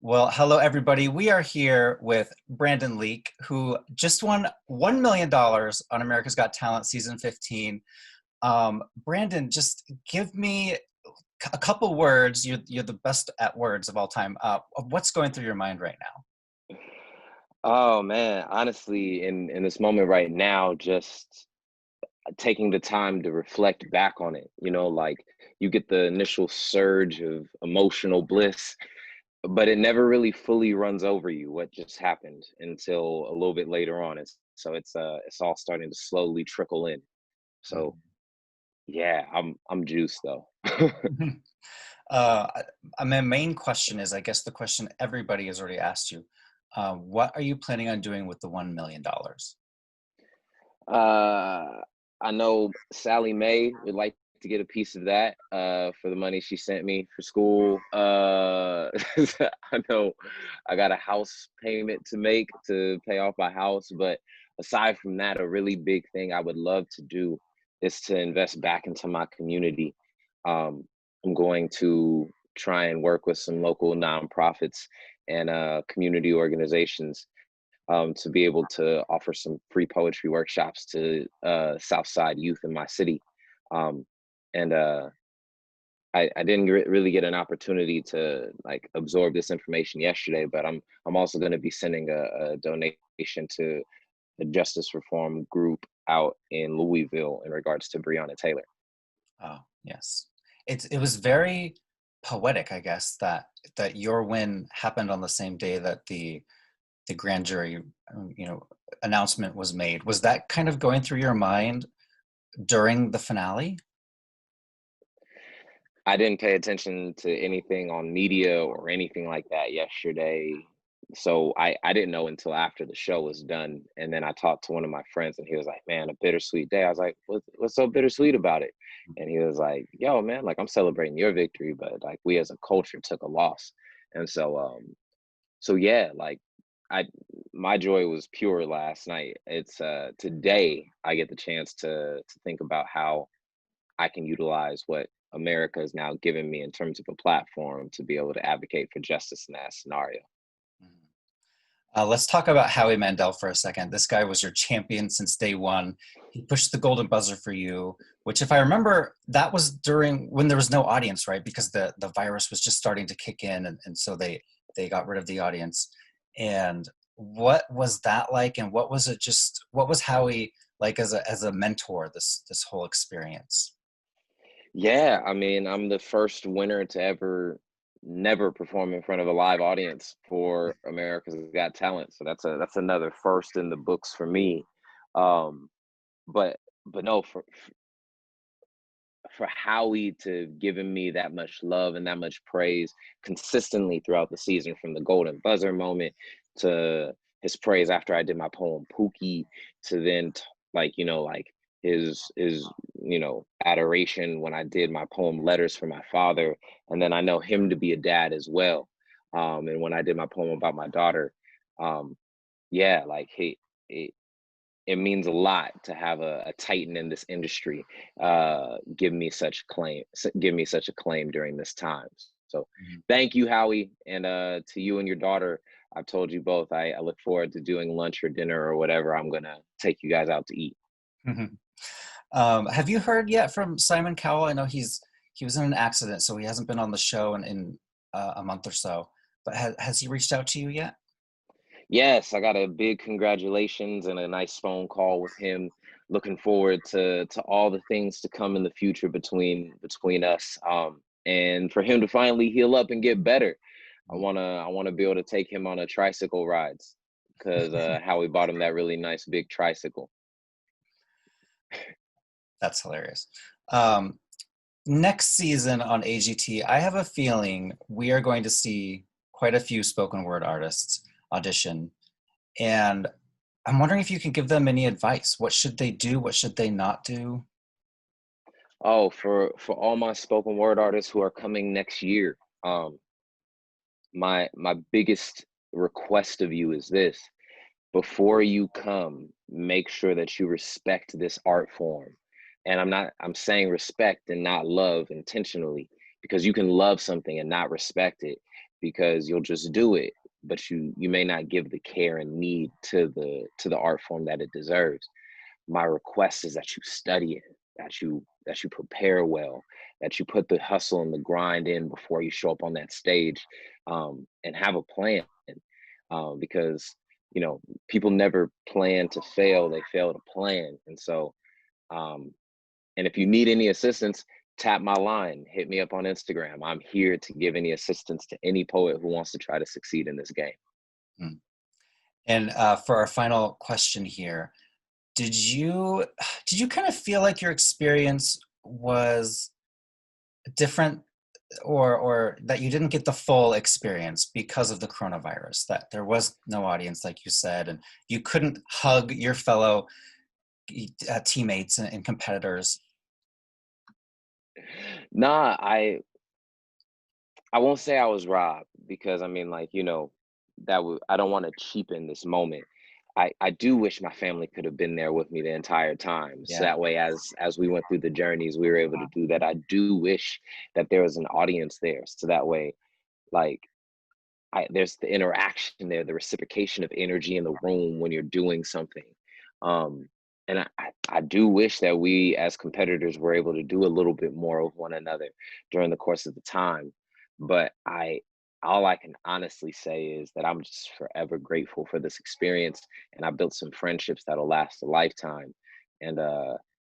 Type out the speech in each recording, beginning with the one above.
Well, hello everybody. We are here with Brandon Leake, who just won $1 million on America's Got Talent season 15. Brandon, just give me a couple words. You're the best at words of all time. Of what's going through your mind right now? Oh man, honestly, in this moment right now, just taking the time to reflect back on it. Like you get the initial surge of emotional bliss, but it never really fully runs over you what just happened until a little bit later on. It's all starting to slowly trickle in. So yeah, I'm juiced though. Mhm. Uh, my main question is, I guess the question everybody has already asked you. What are you planning on doing with the $1 million? Uh, I know Sally Mae would like to get a piece of that for the money she sent me for school. I know I got a house payment to make to pay off my house, but aside from that, a really big thing I would love to do is to invest back into my community. Um, I'm going to try and work with some local nonprofits and community organizations to be able to offer some free poetry workshops to Southside youth in my city. Um, and I didn't really get an opportunity to like absorb this information yesterday, but I'm also going to be sending a donation to a justice reform group out in Louisville in regards to Breonna Taylor. Oh, yes. It was very poetic, I guess, that your win happened on the same day that the grand jury, announcement was made. Was that kind of going through your mind during the finale? I didn't pay attention to anything on media or anything like that yesterday. So I didn't know until after the show was done. And then I talked to one of my friends and he was like, man, a bittersweet day. I was like, what's so bittersweet about it? And he was like, yo, man, like I'm celebrating your victory, but like we as a culture took a loss. And so yeah, like I my joy was pure last night. It's today I get the chance to think about how I can utilize what America has now given me in terms of a platform to be able to advocate for justice in that scenario. Mhm. Let's talk about Howie Mandel for a second. This guy was your champion since day one. He pushed the golden buzzer for you, which, if I remember, that was during when there was no audience, right? Because the virus was just starting to kick in, and so they got rid of the audience. And what was that like? And what was it just? What was Howie like as a mentor? This whole experience. Yeah, I mean, I'm the first winner to ever never perform in front of a live audience for America's Got Talent. So that's another first in the books for me. Um, but but no, for Howie to given me that much love and that much praise consistently throughout the season, from the golden buzzer moment to his praise after I did my poem Pookie, to then like his adoration when I did my poem Letters for My Father, and then I know him to be a dad as well. And when I did my poem about my daughter, um, yeah, like he it means a lot to have a titan in this industry give me such a claim during this time. So thank you, Howie, and to you and your daughter. I've told you both I look forward to doing lunch or dinner or whatever I'm gonna take you guys out to eat. Mhm. Have you heard yet from Simon Cowell? I know he was in an accident, so he hasn't been on the show in a month or so. But has he reached out to you yet? Yes, I got a big congratulations and a nice phone call with him. Looking forward to all the things to come in the future between us. And for him to finally heal up and get better. I wanna be able to take him on a tricycle rides because Howie bought him that really nice big tricycle. That's hilarious. Um, Next season on AGT, I have a feeling we are going to see quite a few spoken word artists audition, and I'm wondering if you can give them any advice. What should they do? What should they not do? Oh, for all my spoken word artists who are coming next year, um, my biggest request of you is this: before you come, make sure that you respect this art form. And I'm saying respect and not love intentionally, because you can love something and not respect it. because you'll just do it, but you may not give the care and need to the art form that it deserves. My request is that you study it, that you prepare well, that you put the hustle and the grind in before you show up on that stage, and have a plan. Because people never plan to fail; they fail to plan. And so, um, and if you need any assistance, tap my line, hit me up on Instagram. I'm here to give any assistance to any poet who wants to try to succeed in this game. Mm. And for our final question here, did you kind of feel like your experience was different, or that you didn't get the full experience because of the coronavirus, that there was no audience, like you said, and you couldn't hug your fellow teammates and competitors? Nah, I won't say I was robbed, because I mean, like, that would I don't want to cheapen this moment. I do wish my family could have been there with me the entire time. So Yeah. that way, as we went through the journeys, we were able to do that. I do wish that there was an audience there. So that way, like, there's the interaction there, the reciprocation of energy in the room when you're doing something. Um, and I do wish that we as competitors were able to do a little bit more with one another during the course of the time. But all I can honestly say is that I'm just forever grateful for this experience, and I built some friendships that'll last a lifetime, and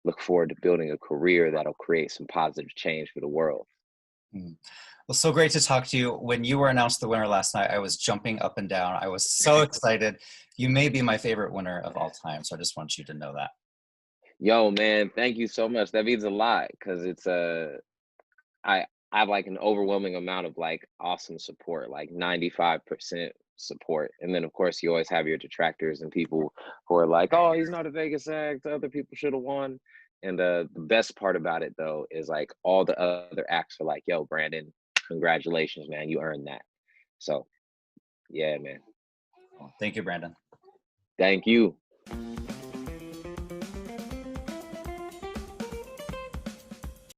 look forward to building a career that'll create some positive change for the world. Mm. Well, so great to talk to you. When you were announced the winner last night, I was jumping up and down. I was so excited. You may be my favorite winner of all time, so I just want you to know that. Yo, man, thank you so much. That means a lot, because it's I I have like an overwhelming amount of like awesome support, like 95% support. And then of course you always have your detractors and people who are like, "Oh, he's not a Vegas act. Other people should have won." And the best part about it though is like all the other acts are like, "Yo, Brandon, congratulations, man. You earned that." So, yeah, man. Thank you, Brandon. Thank you.